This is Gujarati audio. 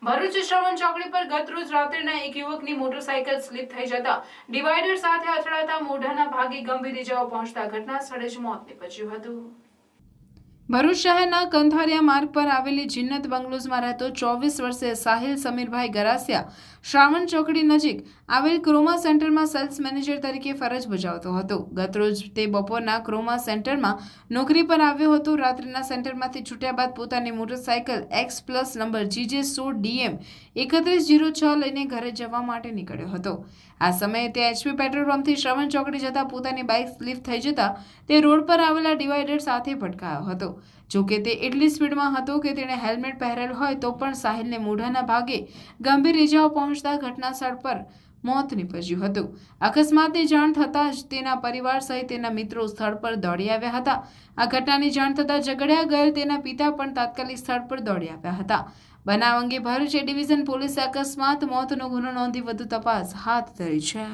ભરૂચ શ્રવણ ચોકડી પર ગત રોજ રાત્રિના એક યુવકની મોટરસાયકલ સ્લીપ થઈ જતા ડિવાઈડર સાથે અથડાતા મોઢાના ભાગે ગંભીર ઇજાઓ પહોંચતા ઘટના સ્થળે જ મોત નીપજ્યું હતું। ભરૂચ શહેરના કંથારિયા માર્ગ પર આવેલી જિન્નત બંગલોઝમાં રહેતો 24 વર્ષીય સાહિલ સમીરભાઈ ગરાસિયા શ્રાવણ ચોકડી નજીક આવેલ ક્રોમા સેન્ટરમાં સેલ્સ મેનેજર તરીકે ફરજ બજાવતો હતો। ગતરોજ તે બપોરના ક્રોમા સેન્ટરમાં નોકરી પર આવ્યો હતો। રાત્રિના સેન્ટરમાંથી છૂટ્યા બાદ પોતાની મોટરસાયકલ X+ નંબર GJ16DM 3106 લઈને ઘરે જવા માટે નીકળ્યો હતો। આ સમયે તે HP પેટ્રોલ પંપથી શ્રવણ ચોકડી જતા પોતાની બાઇક સ્લીપ થઈ જતા તે રોડ પર આવેલા ડિવાઈડર સાથે ભટકાયો હતો। જોકે તે એટલી સ્પીડમાં હતો કે તેણે હેલ્મેટ પહેરેલ હોય તો પણ સાહિલને મોઢાના ભાગે ગંભીર ઇજાઓ પહોંચતા ઘટના સ્થળ પર મોત નીપજ્યું હતું। અકસ્માતની જાણ થતાં જ તેના પરિવાર સહિત તેના મિત્રો સ્થળ પર દોડી આવ્યા હતા। આ ઘટનાની જાણ થતાં ઝઘડ્યા ગયેલ તેના પિતા પણ તાત્કાલિક સ્થળ પર દોડી આવ્યા હતા। બનાવ અંગે ભરૂચ એ ડિવિઝન પોલીસે અકસ્માત મોતનો ગુનો નોંધી વધુ તપાસ હાથ ધરી છે।